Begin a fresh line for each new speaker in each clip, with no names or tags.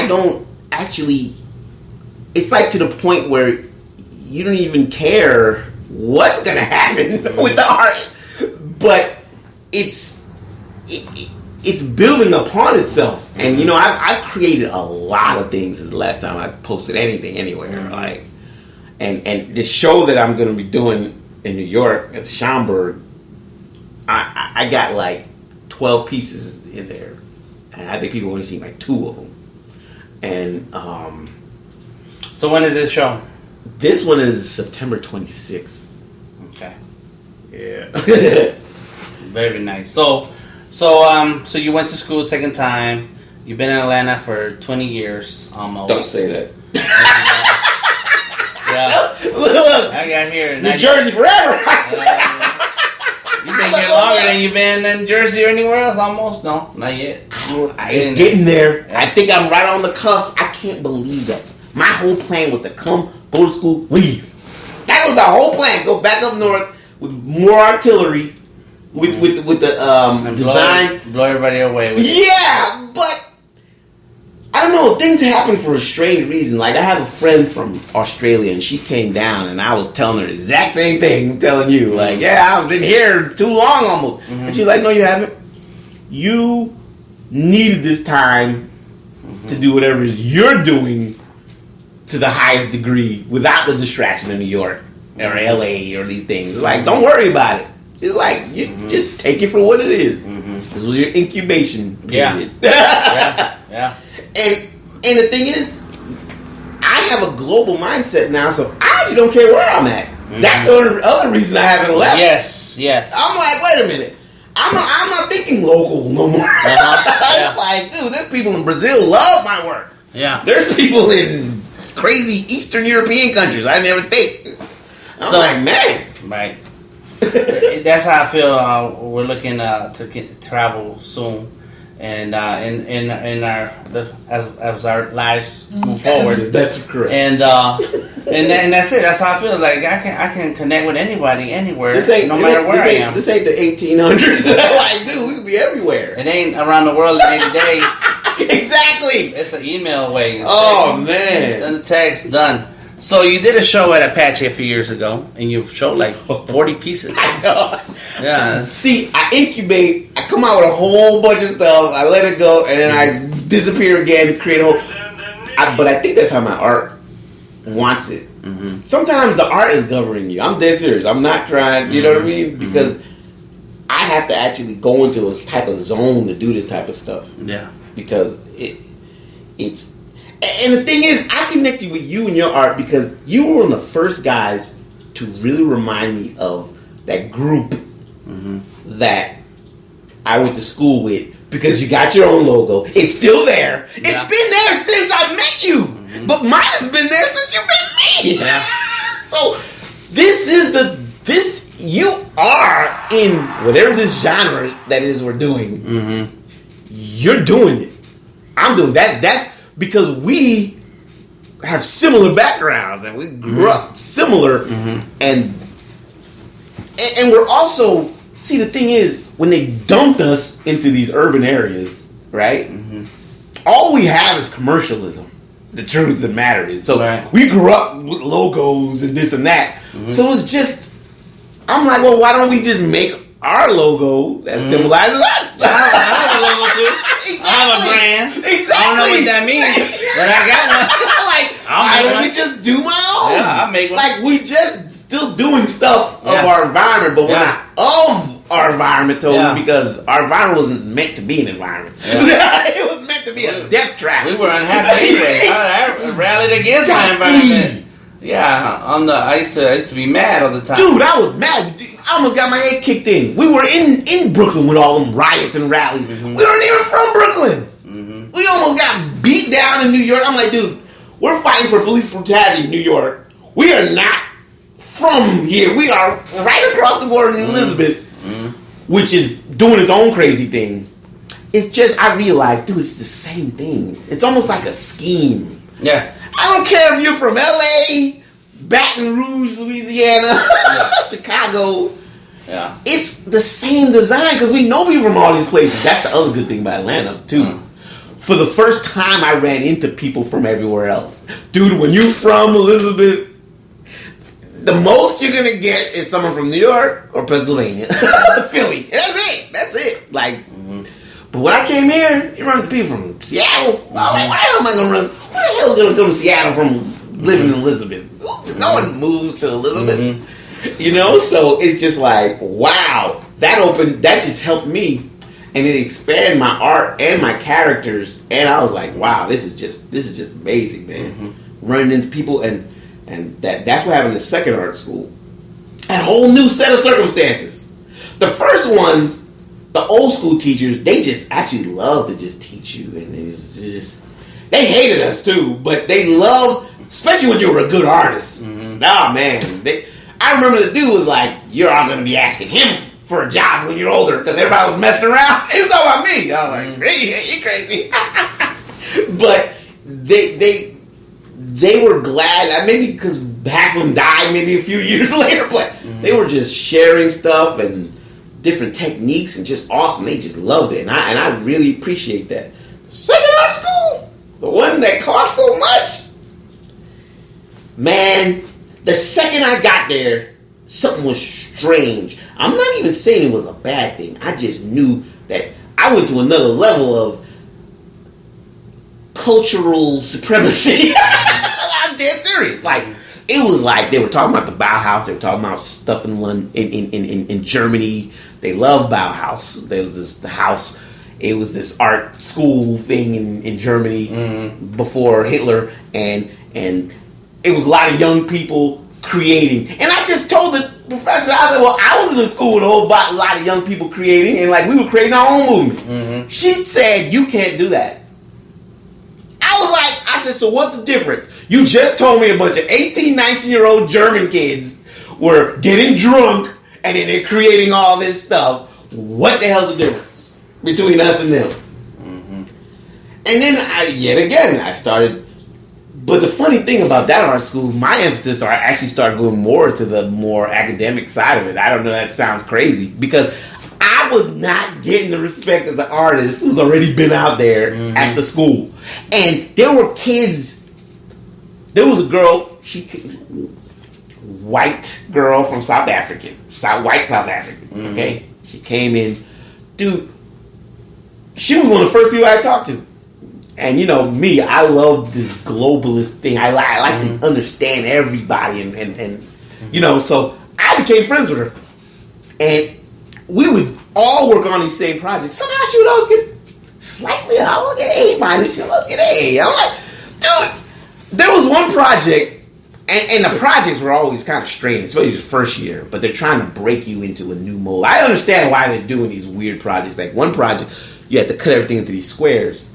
I don't actually. It's like to the point where you don't even care what's gonna happen with the art, but it's building upon itself. And you know, I've created a lot of things since the last time I posted anything anywhere. Like, and this show that I'm gonna be doing in New York at Schaumburg, I got like 12 pieces in there, and I think people only seen like 2 of them. And
so when is this show?
This one is September 26th.
Okay.
Yeah.
Very nice. So you went to school second time. You've been in Atlanta for 20 years almost.
Don't say that.
Yeah.
Look,
I got here.
New Jersey forever.
You've been here longer than you've been in Jersey or anywhere else almost? No, not yet.
It's getting there. Yeah. I think I'm right on the cusp. I can't believe that. My whole plan was to come, go to school, leave. That was the whole plan. Go back up north with more artillery, with the design.
Blow everybody away.
Yeah, but I don't know. Things happen for a strange reason. Like, I have a friend from Australia, and she came down, and I was telling her the exact same thing I'm telling you. Like, yeah, I've been here too long almost. And she's like, no, you haven't. You needed this time to do whatever it is you're doing to the highest degree without the distraction of New York or LA or these things. Like, don't worry about it. It's like, you just take it for what it is. This was your incubation period.
Yeah.
And the thing is, I have a global mindset now, so I actually don't care where I'm at. That's the other reason I haven't left.
Yes.
I'm like, wait a minute. I'm not thinking local no more. It's like, dude, there's people in Brazil love my work.
Yeah.
There's people in crazy Eastern European countries I never think. I'm like, man.
Right. That's how I feel. We're looking to travel soon, and in our as our lives move forward.
That's correct.
And that's it. That's how I feel. Like I can connect with anybody anywhere, no matter where I am.
This ain't the 1800s. Like, dude, we could be everywhere.
It ain't around the world in 80 days.
Exactly.
It's an email away.
Oh man.
Send a text. Done. So you did a show at Apache a few years ago, and you showed like 40 pieces.
I know.
Yeah.
See, I incubate. I come out with a whole bunch of stuff. I let it go, and then I disappear again to create a whole. But I think that's how my art wants it. Sometimes the art is governing you. I'm dead serious. I'm not trying. You know what I mean? Because I have to actually go into this type of zone to do this type of stuff.
Yeah.
Because it's. And the thing is, I connected with you and your art because you were one of the first guys to really remind me of that group that I went to school with, because you got your own logo. It's still there. It's been there since I met you. But mine has been there since you've met me.
Yeah.
So you are in whatever this genre that is we're doing. You're doing it. I'm doing that. That's because we have similar backgrounds and we grew up similar, and we're also, see, the thing is, when they dumped us into these urban areas, right? All we have is commercialism. The truth of the matter is, so we grew up with logos and this and that. So it's just, I'm like, well, why don't we just make our logo that symbolizes us?
I have a logo too.
Exactly.
I have a brand.
Exactly.
I don't know what that means, but I got one.
Like, why don't we just do my own?
Yeah, I'll make one.
Like, we just still doing stuff of our environment, but we're not of our environment totally, because our environment wasn't meant to be an environment. It was meant to be a death trap.
We were unhappy anyway. I rallied against my environment. Yeah, I used to be mad all the time.
Dude, I was mad. I almost got my head kicked in. We were in Brooklyn with all them riots and rallies. We weren't even from Brooklyn. We almost got beat down in New York. I'm like, dude, we're fighting for police brutality in New York. We are not from here. We are right across the border in Elizabeth, which is doing its own crazy thing. It's just, I realized, dude, it's the same thing. It's almost like a scheme.
Yeah.
I don't care if you're from LA, Baton Rouge, Louisiana, Chicago.
Yeah.
It's the same design because we know people from all these places. That's the other good thing about Atlanta, too. for the first time, I ran into people from everywhere else. Dude, when you're from Elizabeth, the most you're gonna get is someone from New York or Pennsylvania, Philly. That's it. Like, but when I came here, you run into people from Seattle. I was like, why the hell am I gonna run? Why the hell is gonna go to Seattle from living in Elizabeth? No one moves to Elizabeth. You know, so it's just like, wow, that just helped me, and it expanded my art and my characters, and I was like, wow, this is just amazing, man. Running into people, and that's what happened in second art school. A whole new set of circumstances. The first ones, the old school teachers, they just actually loved to just teach you, and they hated us too, but they loved, especially when you were a good artist. Nah, man, I remember the dude was like, "You're all going to be asking him for a job when you're older," because everybody was messing around. He was talking about me. I was like, "Hey, you crazy?" But they were glad. Maybe because half of them died maybe a few years later, but they were just sharing stuff and different techniques and just awesome. They just loved it, and I really appreciate that. Second art school, the one that cost so much, man. The second I got there, something was strange. I'm not even saying it was a bad thing. I just knew that I went to another level of cultural supremacy. I'm dead serious. Like, it was like they were talking about the Bauhaus. They were talking about stuff in London, in Germany. They love Bauhaus. There was the house. It was this art school thing in Germany before Hitler, and it was a lot of young people creating. And I just told the professor, I said, well, I was in a school with a whole lot of young people creating, and like we were creating our own movement. She said, you can't do that. I said, so what's the difference? You just told me a bunch of 18, 19-year-old German kids were getting drunk, and then they're creating all this stuff. What the hell's the difference between us and them? And then, I started. But the funny thing about that art school, my emphasis actually started going more to the more academic side of it. I don't know, that sounds crazy, because I was not getting the respect as an artist who's already been out there at the school. And there were kids. There was a girl, white girl from South Africa, white South African. Okay, she came in, dude. She was one of the first people I talked to. And you know me, I love this globalist thing. I like to understand everybody, and you know, so I became friends with her, and we would all work on these same projects. Somehow she would always get slightly, I would get A minus, she would always get A. I'm like, dude, there was one project, and the projects were always kind of strange, especially the first year, but they're trying to break you into a new mold. I understand why they're doing these weird projects. Like one project, you had to cut everything into these squares.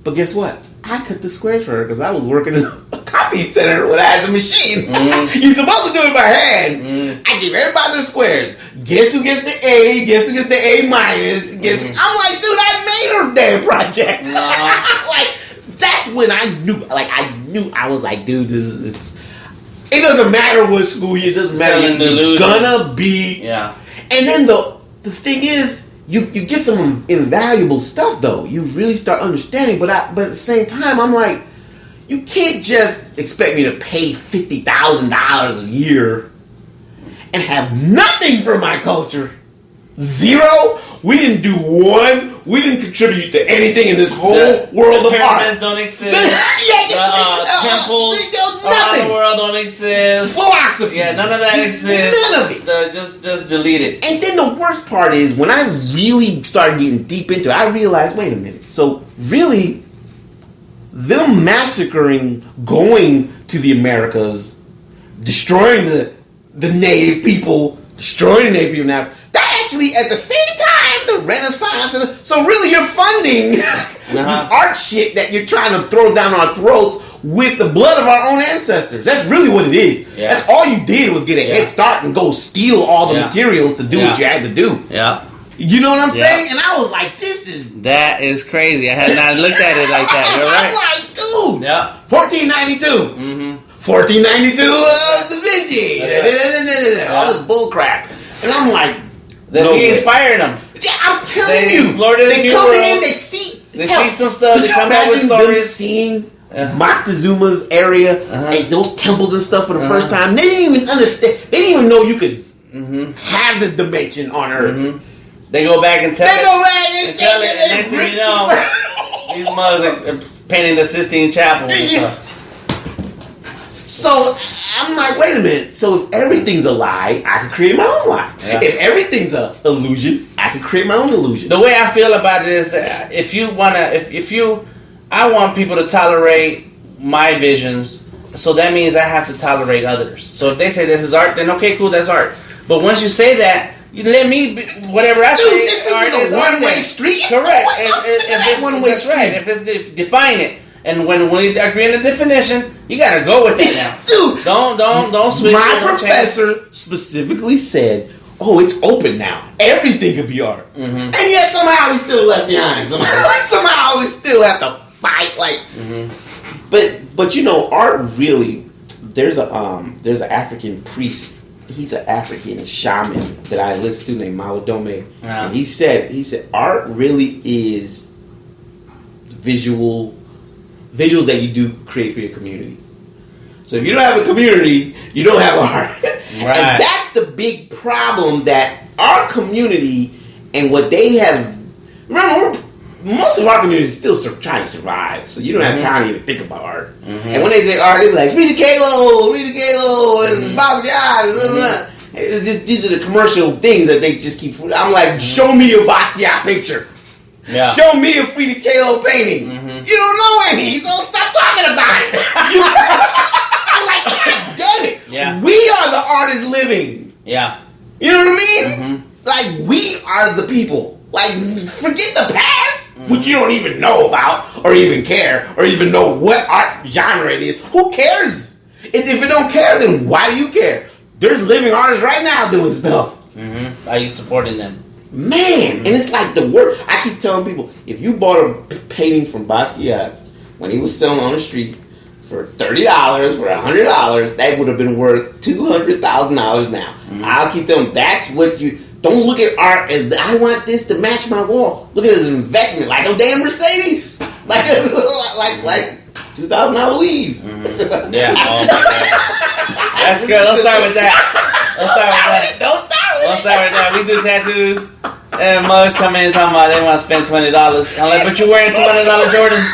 But guess what? I cut the squares for her because I was working in a copy center when I had the machine. You're supposed to do it by hand. I give everybody their squares. Guess who gets the A? Guess who gets the A minus? I'm like, dude, I made her damn project. Like, that's when I knew. I was like, dude, it doesn't matter what school you. It doesn't matter. You're gonna be. Yeah. And then the thing is, You get some invaluable stuff though. You really start understanding, but at the same time, I'm like, you can't just expect me to pay $50,000 a year and have nothing for my culture. Zero. We didn't do one. We didn't contribute to anything in this whole world of art.
Pyramids don't exist. Temples around the world don't exist.
Philosophy.
Yeah, none of that exists.
None of it.
Just delete it.
And then the worst part is when I really started getting deep into it, I realized, wait a minute. So really, them massacring, going to the Americas, destroying the native people, destroying the native people now, that actually at the same time, the Renaissance, so really you're funding this art shit that you're trying to throw down our throats with the blood of our own ancestors. That's really what it is. Yeah. That's all you did was get a head start and go steal all the materials to do what you had to do. Yeah. You know what I'm saying? And I was like,
that is crazy. I had not looked at it like that. You're right.
I'm like, dude. Yeah. 1492. 1492 Da Vinci. All this bull crap. And I'm like,
he inspired them.
Yeah, I'm telling you.
Explored it.
They come in, they see
They see some stuff. They come back with stories.
Seeing Montezuma's area and those temples and stuff for the first time. They didn't even understand. They didn't even know you could have this dimension on Earth.
They go back and tell it. And next thing you know, these mothers are painting the Sistine Chapel and stuff.
So I'm like, wait a minute. So if everything's a lie, I can create my own lie. Yeah. If everything's an illusion, I can create my own illusion.
The way I feel about it is, I want people to tolerate my visions. So that means I have to tolerate others. So if they say this is art, then okay, cool, that's art. But once you say that, you let me whatever I say.
This isn't a one-way street.
Correct.
If one-way street.
Right. If it's define it. And when we agree on the definition, you gotta go with it now.
Dude,
don't switch.
My professor specifically said, "Oh, it's open now. Everything could be art." And yet somehow we still left behind. Somehow we still have to fight. But you know, art really. There's an African priest. He's an African shaman that I listen to named Maladome. Yeah. And he said art really is visuals that you do create for your community. So if you don't have a community, you don't have art. Right. And that's the big problem that our community and what they have. Remember, most of our community is still trying to survive, so you don't have time to even think about art. And when they say art, they're like, Frida Kahlo, and Basquiat. It's just, these are the commercial things that they just keep. I'm like, show me a Basquiat picture. Yeah. Show me a Frida Kahlo painting. You don't know any, so stop talking about it. I'm like, God damn it. Yeah. We are the artists living.
Yeah.
You know what I mean? Like, we are the people. Like, forget the past, which you don't even know about, or even care, or even know what art genre it is. Who cares? If you don't care, then why do you care? There's living artists right now doing stuff.
Are you supporting them?
Man, and it's like the work. I keep telling people, if you bought a painting from Basquiat when he was selling on the street for $30, for $100, that would have been worth $200,000 now. I'll keep telling them, that's what you. Don't look at art as I want this to match my wall. Look at it as an investment, like a damn Mercedes, like $2,000 weave.
Yeah, that's good. Let's start with that.
Don't start with that.
We do tattoos, and mugs come in talking about they want to spend $20. I'm like, but you're wearing $200 Jordans.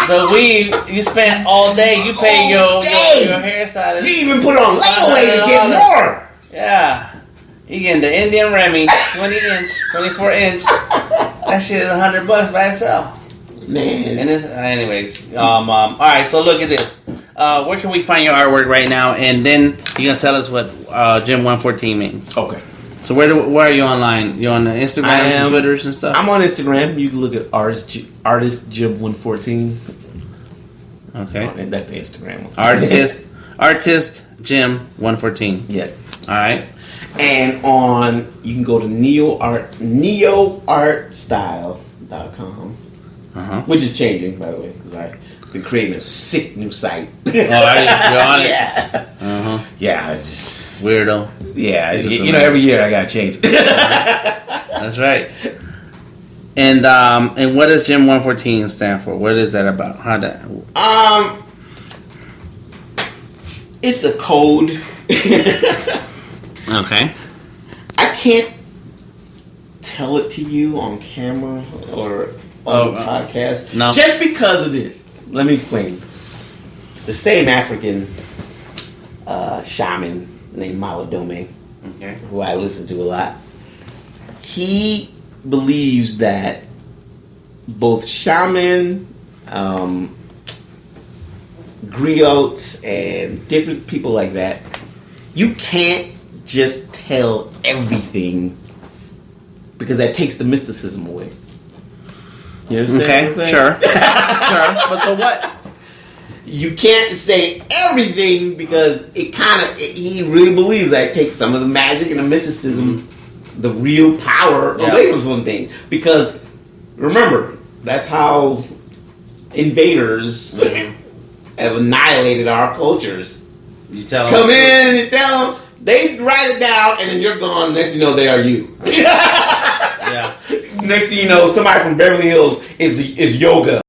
The weave you spent all day. You pay your hairstylist.
You even put on layaway to get more.
Yeah, you getting the Indian Remy 24 inch. That shit is $100 by itself.
Man.
And this, anyways, all right. So look at this. Where can we find your artwork right now? And then you're gonna tell us what Gym 114 means.
Okay.
So where are you online? You on the Instagrams and Twitters and stuff?
I'm on Instagram. You can look at artist Gym 114.
Okay.
And that's the Instagram one.
Artist Gym 114.
Yes.
All right.
And you can go to neoartstyle.com, which is changing, by the way, because I've been creating a sick new site.
Oh, you're on it?
Yeah. Yeah.
Weirdo.
Yeah. Every year I gotta change it.
That's right. And what does Gym 114 stand for? What is that about? How that?
It's a code.
Okay.
I can't tell it to you on camera or on the podcast.
No.
Just because of this. Let me explain. The same African shaman named Maladome, who I listen to a lot, he believes that both shaman, griots, and different people like that, you can't just tell everything because that takes the mysticism away. You understand?
Okay, sure. But so what?
You can't say everything because he really believes that it takes some of the magic and the mysticism, the real power away from some things. Because remember, that's how invaders have annihilated our cultures.
You tell them.
Come in and you tell them, they write it down, and then you're gone. Next you know, they are you.
Yeah.
next thing you know, somebody from Beverly Hills is yoga.